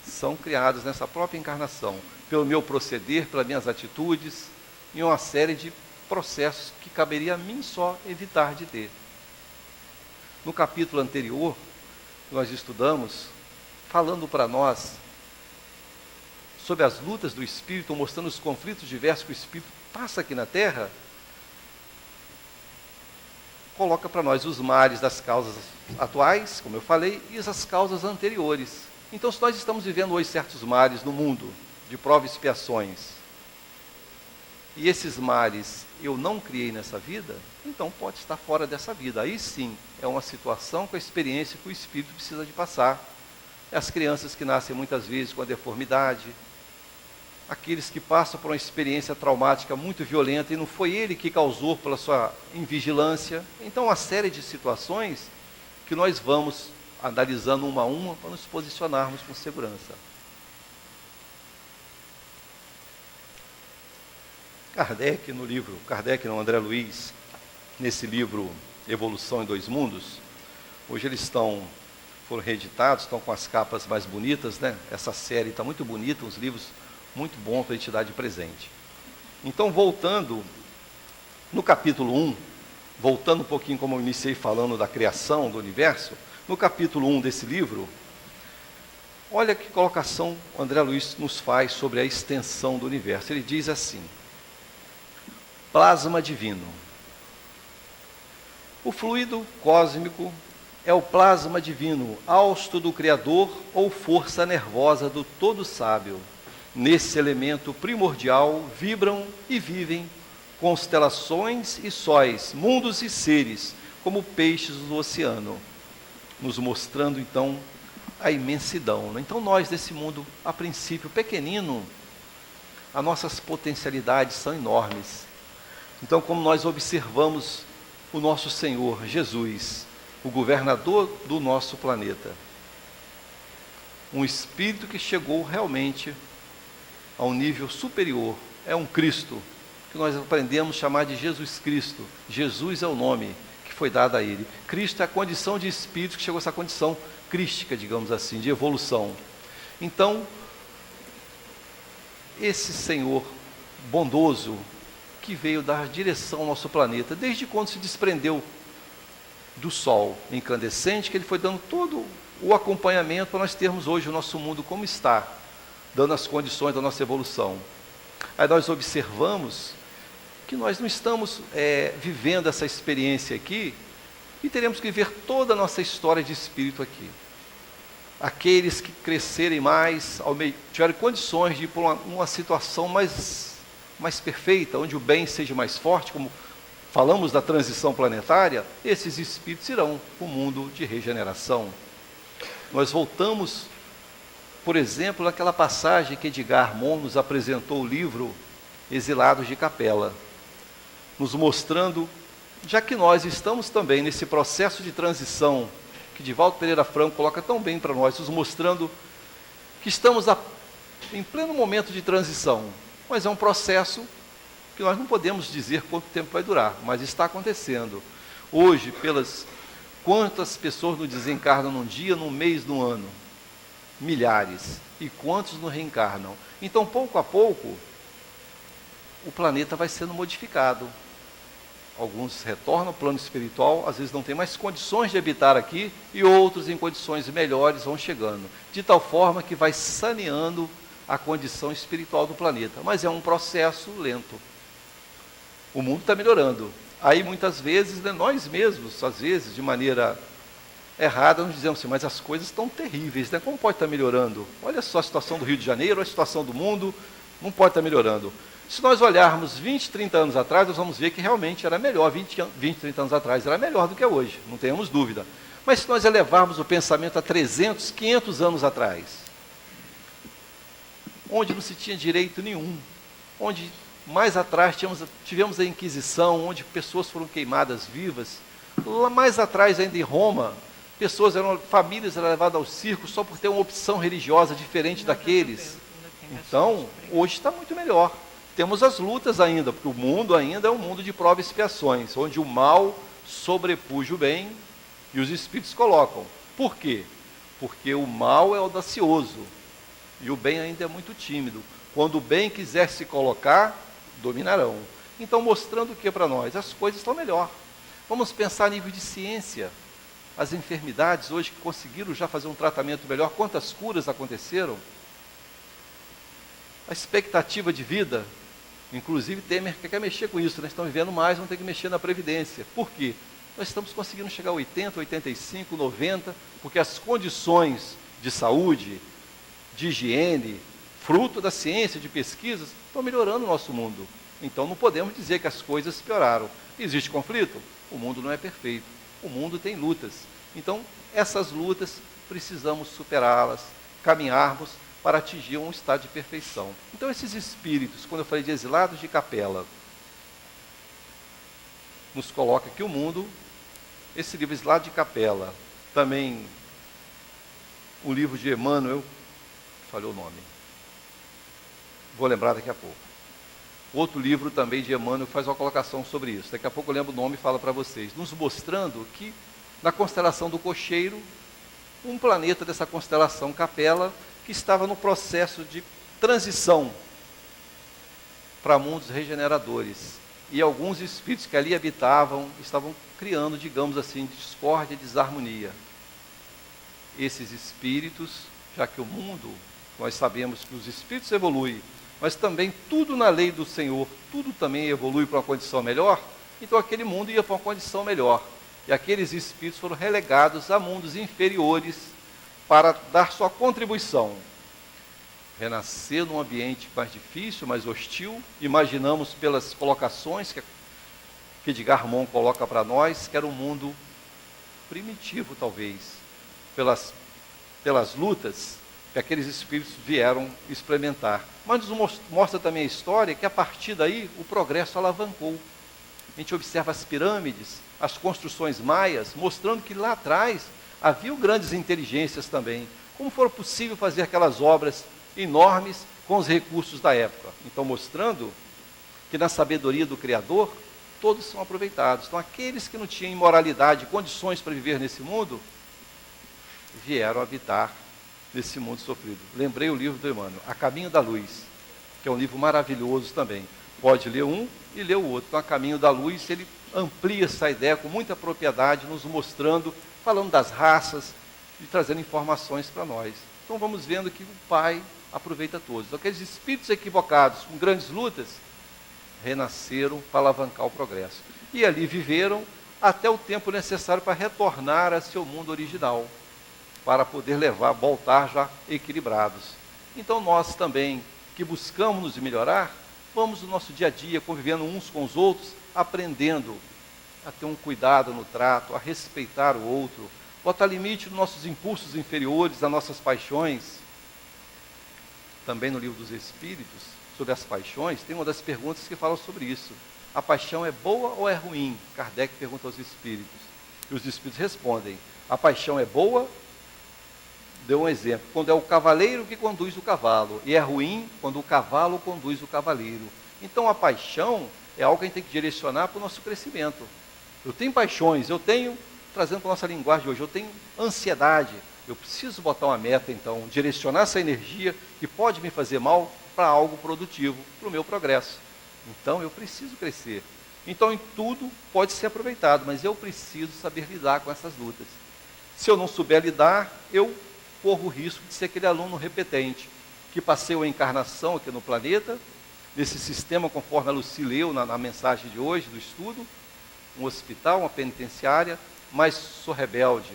são criados nessa própria encarnação, pelo meu proceder, pelas minhas atitudes, em uma série de processos que caberia a mim só evitar de ter. No capítulo anterior, nós estudamos, falando para nós sobre as lutas do Espírito, mostrando os conflitos diversos que o Espírito passa aqui na Terra, coloca para nós os males das causas atuais, como eu falei, e as causas anteriores. Então, se nós estamos vivendo hoje certos males no mundo, de provas e expiações, e esses males eu não criei nessa vida, então pode estar fora dessa vida. Aí sim, é uma situação com a experiência que o espírito precisa de passar. As crianças que nascem muitas vezes com a deformidade, aqueles que passam por uma experiência traumática muito violenta e não foi ele que causou pela sua invigilância. Então, uma série de situações que nós vamos analisando uma a uma para nos posicionarmos com segurança. Kardec, André Luiz, nesse livro Evolução em Dois Mundos, hoje eles foram reeditados, estão com as capas mais bonitas, né? Essa série está muito bonita, uns livros muito bons para a gente dar de presente. Então, voltando, no capítulo 1, voltando um pouquinho como eu iniciei falando da criação do universo, no capítulo 1 desse livro, olha que colocação André Luiz nos faz sobre a extensão do universo. Ele diz assim: plasma divino. O fluido cósmico é o plasma divino, hausto do Criador ou força nervosa do Todo Sábio. Nesse elemento primordial vibram e vivem constelações e sóis, mundos e seres, como peixes do oceano, nos mostrando então a imensidão. Então nós desse mundo, a princípio pequenino, as nossas potencialidades são enormes. Então, como nós observamos o nosso Senhor Jesus, o governador do nosso planeta, um espírito que chegou realmente a um nível superior, é um Cristo, que nós aprendemos a chamar de Jesus Cristo. Jesus é o nome que foi dado a ele. Cristo é a condição de espírito que chegou a essa condição crística, digamos assim, de evolução. Então, esse Senhor bondoso, que veio dar direção ao nosso planeta, desde quando se desprendeu do Sol incandescente, que ele foi dando todo o acompanhamento para nós termos hoje o nosso mundo como está, dando as condições da nossa evolução. Aí nós observamos que nós não estamos vivendo essa experiência aqui, e teremos que ver toda a nossa história de espírito aqui. Aqueles que crescerem mais, tiverem condições de ir por uma situação mais perfeita, onde o bem seja mais forte, como falamos da transição planetária, esses espíritos irão para o mundo de regeneração. Nós voltamos, por exemplo, naquela passagem que Edgar Moon nos apresentou o livro Exilados de Capela, nos mostrando, já que nós estamos também nesse processo de transição, que Divaldo Pereira Franco coloca tão bem para nós, nos mostrando que estamos em pleno momento de transição, mas é um processo que nós não podemos dizer quanto tempo vai durar, mas está acontecendo. Hoje, quantas pessoas nos desencarnam num dia, num mês, num ano? Milhares. E quantos nos reencarnam? Então, pouco a pouco, o planeta vai sendo modificado. Alguns retornam ao plano espiritual, às vezes não tem mais condições de habitar aqui, e outros em condições melhores vão chegando, de tal forma que vai saneando a condição espiritual do planeta. Mas é um processo lento. O mundo está melhorando. Aí muitas vezes, nós mesmos, às vezes, de maneira errada, nos dizemos assim, mas as coisas estão terríveis, né? Como pode estar melhorando? Olha só a situação do Rio de Janeiro, a situação do mundo, não pode estar melhorando. Se nós olharmos 20, 30 anos atrás, nós vamos ver que realmente era melhor, 20, 30 anos atrás era melhor do que é hoje, não tenhamos dúvida. Mas se nós elevarmos o pensamento a 300, 500 anos atrás, onde não se tinha direito nenhum, onde mais atrás tivemos a Inquisição, onde pessoas foram queimadas vivas, lá mais atrás ainda em Roma, famílias eram levadas ao circo só por ter uma opção religiosa diferente daqueles. Então, hoje está muito melhor. Temos as lutas ainda, porque o mundo ainda é um mundo de provas e expiações, onde o mal sobrepuja o bem e os espíritos colocam. Por quê? Porque o mal é audacioso e o bem ainda é muito tímido. Quando o bem quiser se colocar, dominarão. Então, mostrando o que para nós? As coisas estão melhor. Vamos pensar a nível de ciência. As enfermidades hoje que conseguiram já fazer um tratamento melhor, quantas curas aconteceram? A expectativa de vida, inclusive Temer quer mexer com isso, nós estamos vivendo mais, vamos ter que mexer na Previdência. Por quê? Nós estamos conseguindo chegar a 80, 85, 90, porque as condições de saúde, de higiene, fruto da ciência, de pesquisas, estão melhorando o nosso mundo. Então não podemos dizer que as coisas pioraram. Existe conflito? O mundo não é perfeito. O mundo tem lutas. Então, essas lutas precisamos superá-las, caminharmos para atingir um estado de perfeição. Então, esses espíritos, quando eu falei de exilados de capela, nos coloca que o mundo, esse livro Exilado de Capela, também o livro de Emmanuel, falhou o nome, vou lembrar daqui a pouco. Outro livro também de Emmanuel faz uma colocação sobre isso. Daqui a pouco eu lembro o nome e falo para vocês. Nos mostrando que na constelação do Cocheiro, um planeta dessa constelação Capela, que estava no processo de transição para mundos regeneradores. E alguns espíritos que ali habitavam estavam criando, digamos assim, discórdia e desarmonia. Esses espíritos, já que o mundo, nós sabemos que os espíritos evoluem, mas também tudo na lei do Senhor, tudo também evolui para uma condição melhor, então aquele mundo ia para uma condição melhor. E aqueles espíritos foram relegados a mundos inferiores para dar sua contribuição. Renascer num ambiente mais difícil, mais hostil, imaginamos pelas colocações que Edgar Mon coloca para nós, que era um mundo primitivo talvez, pelas lutas que aqueles espíritos vieram experimentar. Mas nos mostra também a história que a partir daí o progresso alavancou. A gente observa as pirâmides, as construções maias, mostrando que lá atrás havia grandes inteligências também. Como foi possível fazer aquelas obras enormes com os recursos da época? Então, mostrando que na sabedoria do Criador, todos são aproveitados. Então, aqueles que não tinham imoralidade, condições para viver nesse mundo, vieram habitar nesse mundo sofrido. Lembrei o livro do Emmanuel, A Caminho da Luz, que é um livro maravilhoso também. Pode ler um e ler o outro. Então, A Caminho da Luz, ele amplia essa ideia com muita propriedade, nos mostrando, falando das raças e trazendo informações para nós. Então, vamos vendo que o Pai aproveita todos. Então, aqueles espíritos equivocados, com grandes lutas, renasceram para alavancar o progresso. E ali viveram até o tempo necessário para retornar a seu mundo original, para poder voltar já equilibrados. Então nós também, que buscamos nos melhorar, vamos no nosso dia a dia, convivendo uns com os outros, aprendendo a ter um cuidado no trato, a respeitar o outro, botar limite nos nossos impulsos inferiores, nas nossas paixões. Também no livro dos Espíritos, sobre as paixões, tem uma das perguntas que fala sobre isso. A paixão é boa ou é ruim? Kardec pergunta aos espíritos. E os espíritos respondem, a paixão é boa. Deu um exemplo, quando é o cavaleiro que conduz o cavalo, e é ruim quando o cavalo conduz o cavaleiro. Então a paixão é algo que a gente tem que direcionar para o nosso crescimento. Eu tenho paixões, trazendo para a nossa linguagem de hoje, eu tenho ansiedade, eu preciso botar uma meta então, direcionar essa energia que pode me fazer mal para algo produtivo, para o meu progresso. Então eu preciso crescer. Então em tudo pode ser aproveitado, mas eu preciso saber lidar com essas lutas. Se eu não souber lidar, eu corro o risco de ser aquele aluno repetente, que passei a encarnação aqui no planeta, nesse sistema, conforme a Lucy leu na mensagem de hoje, do estudo, um hospital, uma penitenciária, mas sou rebelde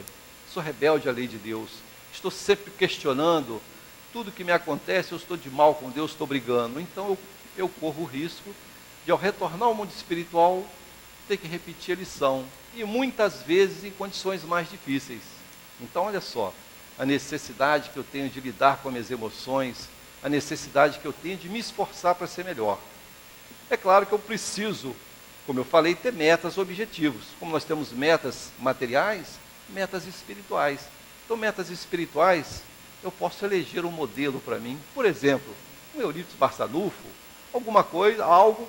à lei de Deus, estou sempre questionando, tudo que me acontece, eu estou de mal com Deus, estou brigando, então eu corro o risco de, ao retornar ao mundo espiritual, ter que repetir a lição, e muitas vezes em condições mais difíceis. Então, olha só, a necessidade que eu tenho de lidar com as minhas emoções, a necessidade que eu tenho de me esforçar para ser melhor. É claro que eu preciso, como eu falei, ter metas, objetivos. Como nós temos metas materiais, metas espirituais. Então, metas espirituais, eu posso eleger um modelo para mim. Por exemplo, um Eurípides Barçanufo, alguma coisa, algo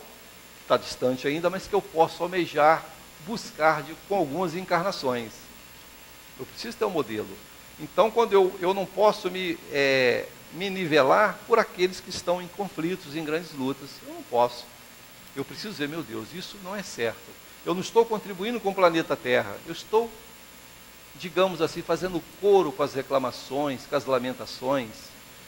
que está distante ainda, mas que eu posso almejar, buscar com algumas encarnações. Eu preciso ter um modelo. Então, quando eu não posso me nivelar por aqueles que estão em conflitos, em grandes lutas, eu não posso. Eu preciso dizer, meu Deus, isso não é certo. Eu não estou contribuindo com o planeta Terra. Eu estou, digamos assim, fazendo coro com as reclamações, com as lamentações.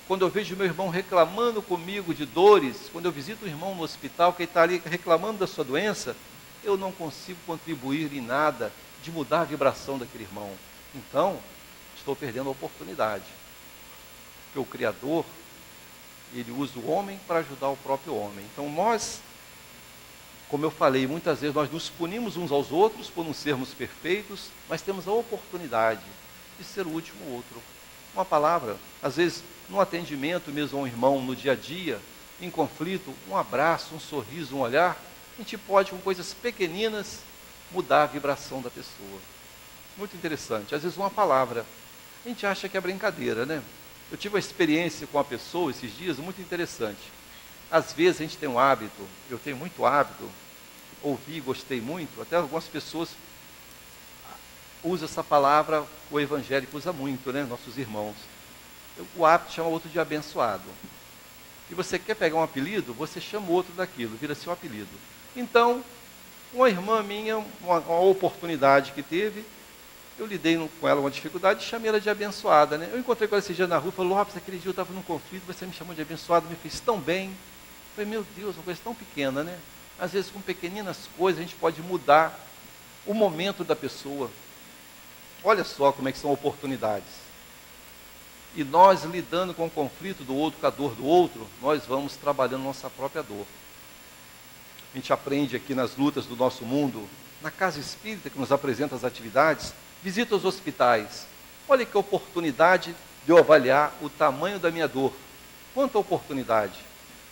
Quando eu vejo meu irmão reclamando comigo de dores, quando eu visito um irmão no hospital que está ali reclamando da sua doença, eu não consigo contribuir em nada de mudar a vibração daquele irmão. Então, estou perdendo a oportunidade. Porque o Criador, ele usa o homem para ajudar o próprio homem. Então nós Como eu falei, muitas vezes nós nos punimos uns aos outros por não sermos perfeitos, mas temos a oportunidade de ser útil ao outro. Uma palavra, às vezes, no atendimento mesmo a um irmão, no dia a dia, em conflito, um abraço, um sorriso, um olhar, a gente pode, com coisas pequeninas, mudar a vibração da pessoa. Muito interessante. Às vezes uma palavra, a gente acha que é brincadeira, né? Eu tive uma experiência com uma pessoa esses dias muito interessante. Às vezes a gente tem um hábito, eu tenho muito hábito, ouvi, gostei muito, até algumas pessoas usam essa palavra, o evangélico usa muito, né? Nossos irmãos. O hábito chama outro de abençoado. E você quer pegar um apelido, você chama o outro daquilo, vira seu apelido. Então, uma irmã minha, uma oportunidade que teve, eu lidei com ela uma dificuldade e chamei ela de abençoada, né? Eu encontrei com ela esse dia na rua, falei, Lopes, aquele dia eu estava num conflito, você me chamou de abençoada, me fez tão bem. Eu falei, meu Deus, uma coisa tão pequena, né? Às vezes com pequeninas coisas a gente pode mudar o momento da pessoa. Olha só como é que são oportunidades. E nós lidando com o conflito do outro, com a dor do outro, nós vamos trabalhando nossa própria dor. A gente aprende aqui nas lutas do nosso mundo, na casa espírita que nos apresenta as atividades, visita os hospitais. Olha que oportunidade de eu avaliar o tamanho da minha dor. Quanta oportunidade.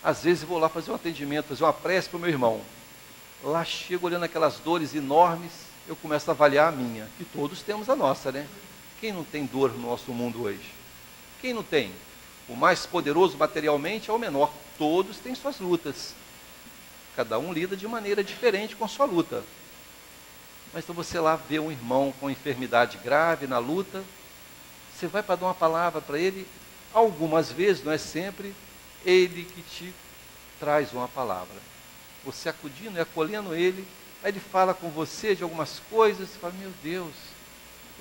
Às vezes eu vou lá fazer um atendimento, fazer uma prece para o meu irmão. Lá chego olhando aquelas dores enormes, eu começo a avaliar a minha, que todos temos a nossa, né? Quem não tem dor no nosso mundo hoje? Quem não tem? O mais poderoso materialmente é o menor. Todos têm suas lutas. Cada um lida de maneira diferente com a sua luta. Mas então você lá vê um irmão com enfermidade grave na luta, você vai para dar uma palavra para ele, algumas vezes, não é sempre, ele que te traz uma palavra. Você acudindo e acolhendo ele, aí ele fala com você de algumas coisas, você fala, meu Deus,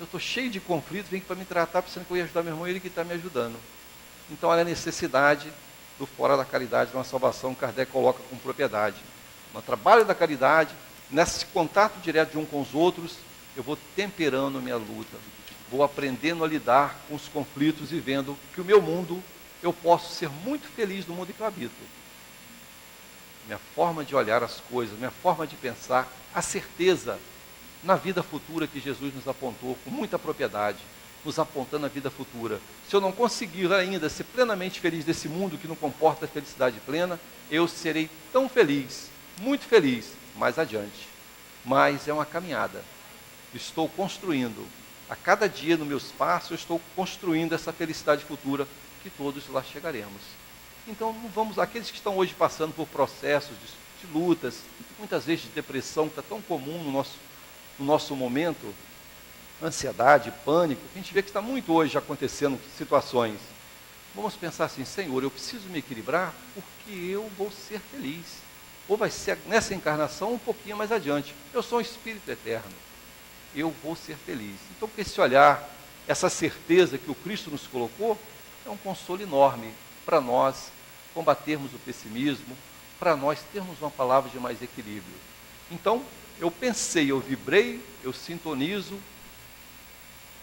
eu estou cheio de conflitos, vem aqui para me tratar, pensando que eu ia ajudar meu irmão, ele que está me ajudando. Então olha a necessidade do fora da caridade, de uma salvação que Kardec coloca com propriedade. No trabalho da caridade, nesse contato direto de um com os outros, eu vou temperando a minha luta, vou aprendendo a lidar com os conflitos e vendo que o meu mundo, eu posso ser muito feliz no mundo em que eu habito. Minha forma de olhar as coisas, minha forma de pensar, a certeza na vida futura que Jesus nos apontou com muita propriedade, nos apontando a vida futura. Se eu não conseguir ainda ser plenamente feliz desse mundo que não comporta a felicidade plena, eu serei tão feliz, muito feliz, mais adiante. Mas é uma caminhada. Estou construindo. A cada dia no meus passos, eu estou construindo essa felicidade futura que todos lá chegaremos. Então, não vamos, aqueles que estão hoje passando por processos de lutas, muitas vezes de depressão, que está tão comum no nosso momento, ansiedade, pânico, a gente vê que está muito hoje acontecendo situações. Vamos pensar assim, Senhor, eu preciso me equilibrar porque eu vou ser feliz. Ou vai ser nessa encarnação um pouquinho mais adiante. Eu sou um espírito eterno. Eu vou ser feliz. Então, com esse olhar, essa certeza que o Cristo nos colocou, é um consolo enorme para nós combatermos o pessimismo, para nós termos uma palavra de mais equilíbrio. Então, eu pensei, eu vibrei, eu sintonizo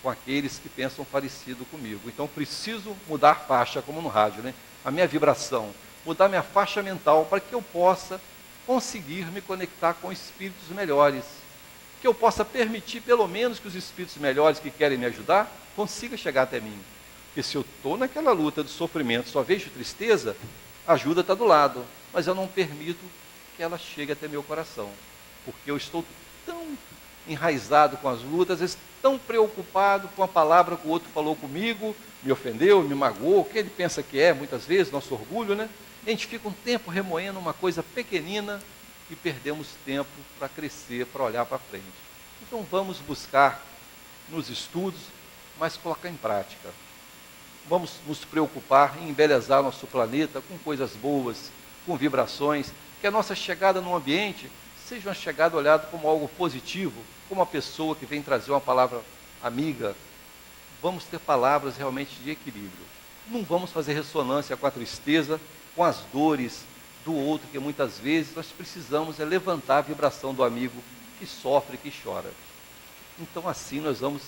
com aqueles que pensam parecido comigo. Então, preciso mudar a faixa, como no rádio, né? A minha vibração, mudar minha faixa mental para que eu possa conseguir me conectar com espíritos melhores. Que eu possa permitir, pelo menos, que os espíritos melhores que querem me ajudar, consigam chegar até mim. Porque se eu estou naquela luta de sofrimento, só vejo tristeza, a ajuda está do lado, mas eu não permito que ela chegue até meu coração. Porque eu estou tão enraizado com as lutas, às vezes tão preocupado com a palavra que o outro falou comigo, me ofendeu, me magoou, o que ele pensa que é, muitas vezes, nosso orgulho, né? A gente fica um tempo remoendo uma coisa pequenina e perdemos tempo para crescer, para olhar para frente. Então vamos buscar nos estudos, mas colocar em prática. Vamos nos preocupar em embelezar nosso planeta com coisas boas, com vibrações, que a nossa chegada no ambiente seja uma chegada olhada como algo positivo, como uma pessoa que vem trazer uma palavra amiga. Vamos ter palavras realmente de equilíbrio. Não vamos fazer ressonância com a tristeza, com as dores do outro, que muitas vezes nós precisamos levantar a vibração do amigo que sofre, que chora. Então assim nós vamos,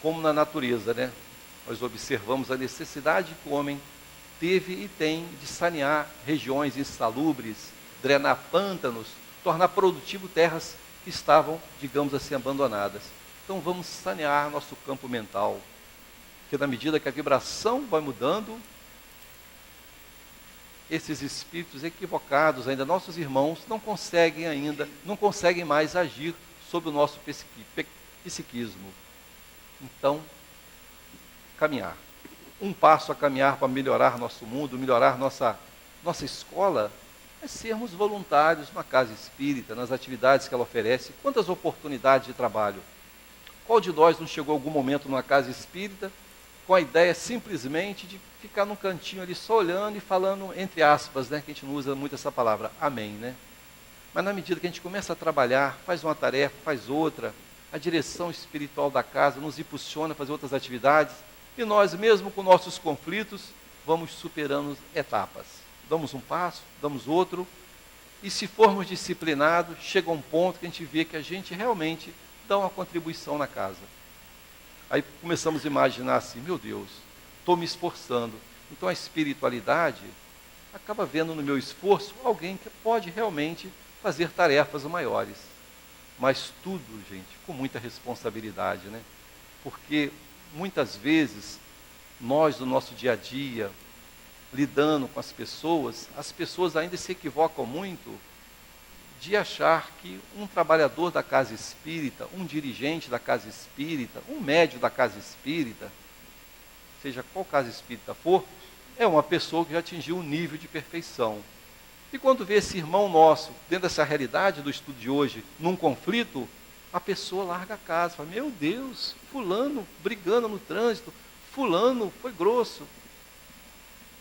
como na natureza, né? Nós observamos a necessidade que o homem teve e tem de sanear regiões insalubres, drenar pântanos, tornar produtivo terras que estavam, digamos assim, abandonadas. Então vamos sanear nosso campo mental, que na medida que a vibração vai mudando, esses espíritos equivocados, ainda nossos irmãos, não conseguem mais agir sobre o nosso psiquismo. Então, caminhar. Um passo a caminhar para melhorar nosso mundo, melhorar nossa escola, é sermos voluntários na casa espírita, nas atividades que ela oferece. Quantas oportunidades de trabalho? Qual de nós não chegou algum momento numa casa espírita com a ideia simplesmente de ficar num cantinho ali só olhando e falando, entre aspas, né, que a gente não usa muito essa palavra, amém, né? Mas na medida que a gente começa a trabalhar, faz uma tarefa, faz outra, a direção espiritual da casa nos impulsiona a fazer outras atividades, e nós, mesmo com nossos conflitos, vamos superando etapas. Damos um passo, damos outro, e se formos disciplinados, chega um ponto que a gente vê que a gente realmente dá uma contribuição na casa. Aí começamos a imaginar assim, meu Deus, estou me esforçando. Então a espiritualidade acaba vendo no meu esforço alguém que pode realmente fazer tarefas maiores. Mas tudo, gente, com muita responsabilidade, né? Porque muitas vezes, nós no nosso dia a dia, lidando com as pessoas ainda se equivocam muito de achar que um trabalhador da casa espírita, um dirigente da casa espírita, um médium da casa espírita, seja qual casa espírita for, é uma pessoa que já atingiu um nível de perfeição. E quando vê esse irmão nosso, dentro dessa realidade do estudo de hoje, num conflito, a pessoa larga a casa, fala, meu Deus, fulano brigando no trânsito, fulano foi grosso.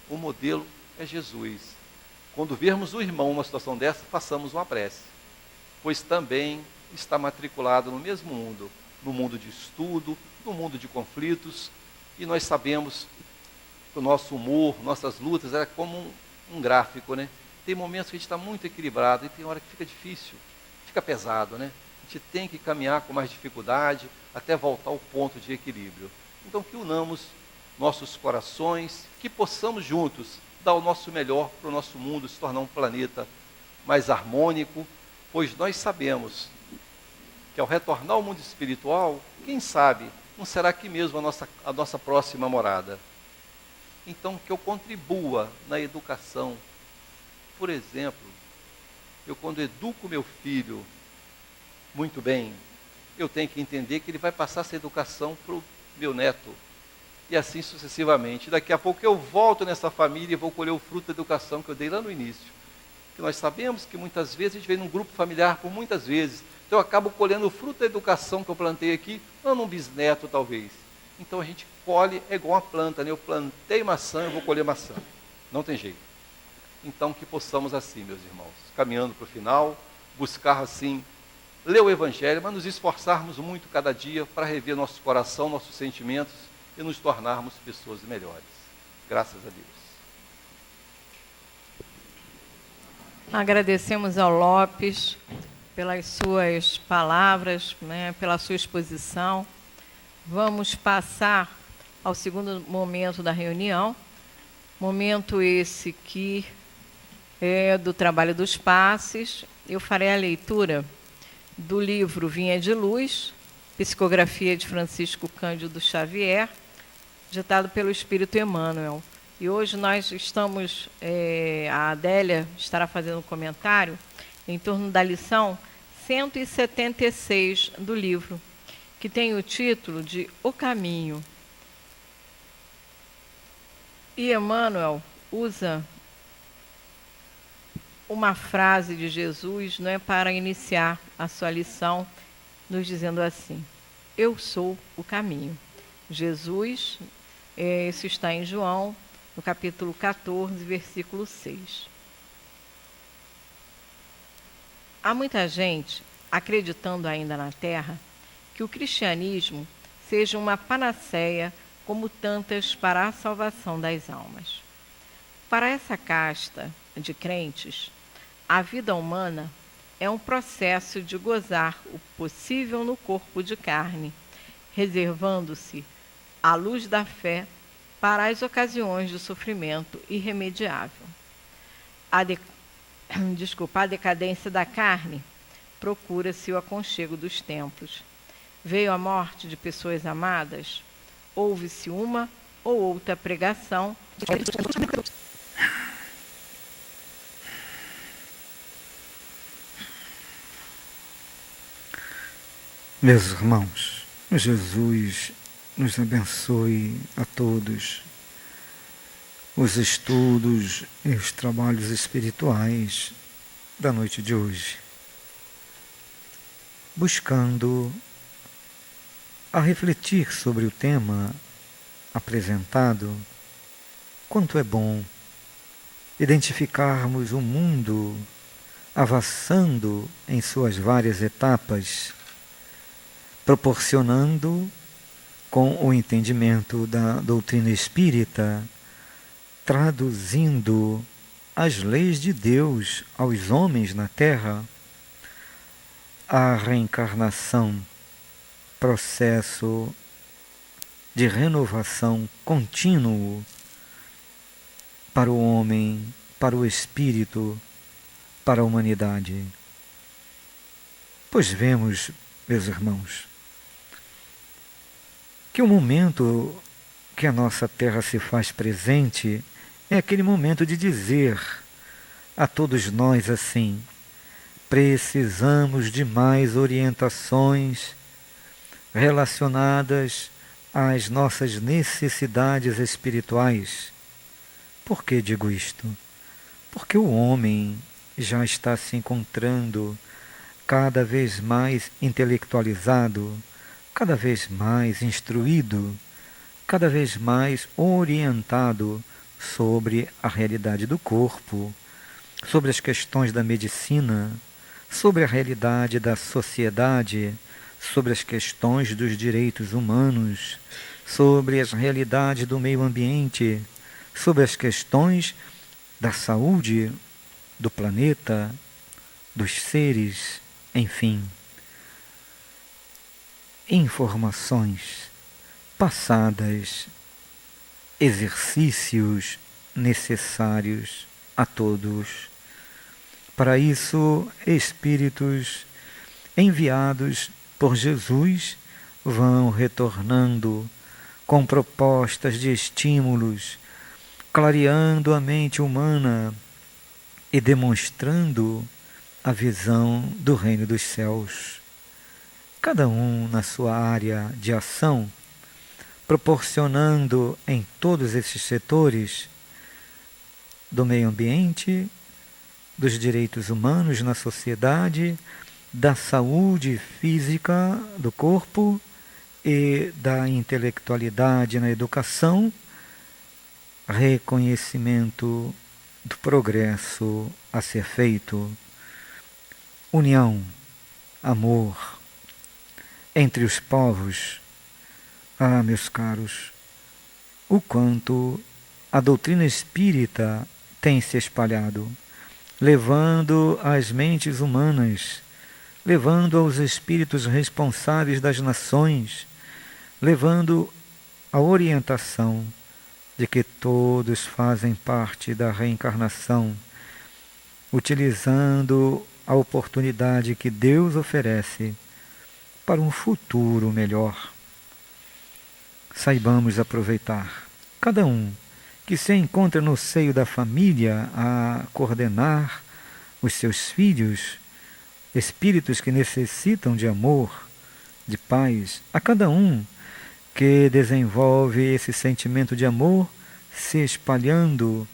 O modelo é Jesus. Quando vermos o irmão numa situação dessa, façamos uma prece, pois também está matriculado no mesmo mundo, no mundo de estudo, no mundo de conflitos, e nós sabemos que o nosso humor, nossas lutas, é como um gráfico, né? Tem momentos que a gente está muito equilibrado, e tem hora que fica difícil, fica pesado, né? A gente tem que caminhar com mais dificuldade, até voltar ao ponto de equilíbrio. Então que unamos nossos corações, que possamos juntos dar o nosso melhor para o nosso mundo se tornar um planeta mais harmônico, pois nós sabemos que ao retornar ao mundo espiritual, quem sabe, não será aqui mesmo a nossa próxima morada. Então que eu contribua na educação. Por exemplo, eu quando educo meu filho muito bem, eu tenho que entender que ele vai passar essa educação para o meu neto, e assim sucessivamente. Daqui a pouco eu volto nessa família e vou colher o fruto da educação que eu dei lá no início. Que nós sabemos que muitas vezes a gente vem num grupo familiar por muitas vezes. Então eu acabo colhendo o fruto da educação que eu plantei aqui, não num bisneto talvez. Então a gente colhe, é igual uma planta, né? Eu plantei maçã, eu vou colher maçã. Não tem jeito. Então que possamos assim, meus irmãos, caminhando para o final, buscar assim, ler o Evangelho, mas nos esforçarmos muito cada dia para rever nosso coração, nossos sentimentos, e nos tornarmos pessoas melhores. Graças a Deus. Agradecemos ao Lopes pelas suas palavras, né, pela sua exposição. Vamos passar ao segundo momento da reunião. Momento esse que é do trabalho dos passes. Eu farei a leitura do livro Vinha de Luz, psicografia de Francisco Cândido Xavier, ditado pelo Espírito Emmanuel. E hoje nós estamos, a Adélia estará fazendo um comentário em torno da lição 176 do livro, que tem o título de O Caminho. E Emmanuel usa uma frase de Jesus, não é, para iniciar a sua lição, nos dizendo assim: eu sou o caminho. Jesus, isso está em João, no capítulo 14, versículo 6. Há muita gente acreditando ainda na Terra que o cristianismo seja uma panaceia como tantas para a salvação das almas. Para essa casta de crentes, a vida humana é um processo de gozar o possível no corpo de carne, reservando-se a luz da fé para as ocasiões de sofrimento irremediável. a decadência da carne, procura-se o aconchego dos templos. Veio a morte de pessoas amadas, houve-se uma ou outra pregação. Meus irmãos, Jesus nos abençoe a todos. Os estudos e os trabalhos espirituais da noite de hoje, buscando a refletir sobre o tema apresentado. Quanto é bom identificarmos o mundo avançando em suas várias etapas, proporcionando, com o entendimento da doutrina espírita, traduzindo as leis de Deus aos homens na Terra, a reencarnação, processo de renovação contínuo para o homem, para o espírito, para a humanidade. Pois vemos, meus irmãos, que o momento que a nossa Terra se faz presente é aquele momento de dizer a todos nós assim: precisamos de mais orientações relacionadas às nossas necessidades espirituais. Por que digo isto? Porque o homem já está se encontrando cada vez mais intelectualizado, cada vez mais instruído, cada vez mais orientado sobre a realidade do corpo, sobre as questões da medicina, sobre a realidade da sociedade, sobre as questões dos direitos humanos, sobre as realidades do meio ambiente, sobre as questões da saúde do planeta, dos seres, enfim. Informações passadas, exercícios necessários a todos. Para isso, espíritos enviados por Jesus vão retornando com propostas de estímulos, clareando a mente humana e demonstrando a visão do reino dos céus. Cada um na sua área de ação, proporcionando em todos esses setores do meio ambiente, dos direitos humanos na sociedade, da saúde física do corpo e da intelectualidade na educação, reconhecimento do progresso a ser feito, união, amor entre os povos. Ah, meus caros, o quanto a doutrina espírita tem se espalhado, levando às mentes humanas, levando aos espíritos responsáveis das nações, levando a orientação de que todos fazem parte da reencarnação, utilizando a oportunidade que Deus oferece para um futuro melhor. Saibamos aproveitar. Cada um que se encontra no seio da família a coordenar os seus filhos, espíritos que necessitam de amor, de paz, a cada um que desenvolve esse sentimento de amor se espalhando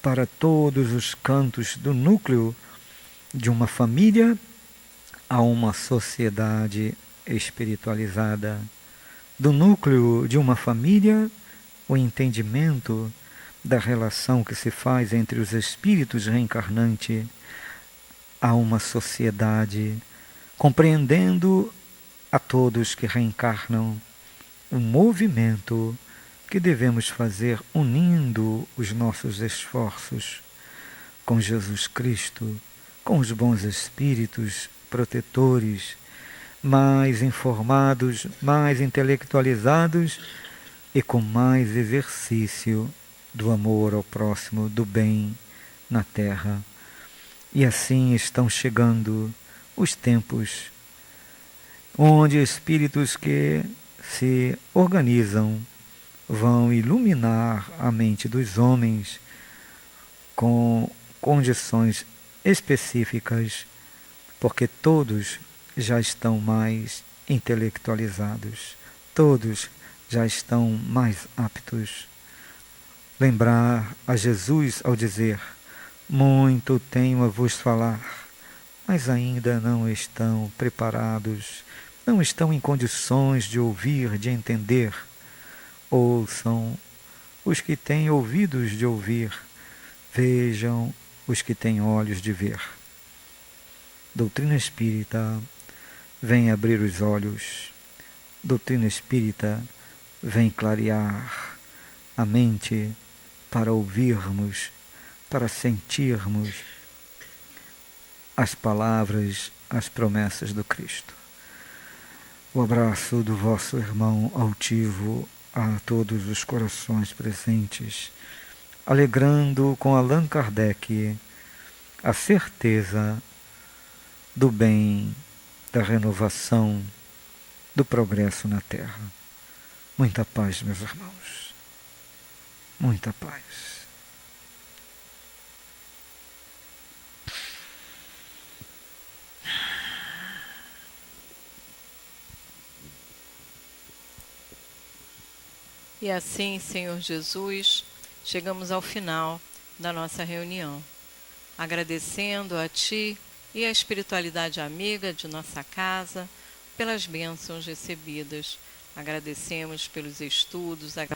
para todos os cantos do núcleo de uma família a uma sociedade espiritualizada. Do núcleo de uma família, o entendimento da relação que se faz entre os espíritos reencarnantes a uma sociedade, compreendendo a todos que reencarnam um movimento que devemos fazer unindo os nossos esforços com Jesus Cristo, com os bons espíritos protetores, mais informados, mais intelectualizados e com mais exercício do amor ao próximo, do bem na terra. E assim estão chegando os tempos onde espíritos que se organizam vão iluminar a mente dos homens com condições específicas, porque todos já estão mais intelectualizados, todos já estão mais aptos. Lembrar a Jesus ao dizer: muito tenho a vos falar, mas ainda não estão preparados, não estão em condições de ouvir, de entender. Ouçam os que têm ouvidos de ouvir, vejam os que têm olhos de ver. Doutrina espírita vem abrir os olhos, doutrina espírita vem clarear a mente para ouvirmos, para sentirmos as palavras, as promessas do Cristo. O abraço do vosso irmão altivo a todos os corações presentes, alegrando com Allan Kardec a certeza do bem, da renovação, do progresso na Terra. Muita paz, meus irmãos. Muita paz. E assim, Senhor Jesus, chegamos ao final da nossa reunião, agradecendo a Ti e a espiritualidade amiga de nossa casa pelas bênçãos recebidas. Agradecemos pelos estudos, agradecemos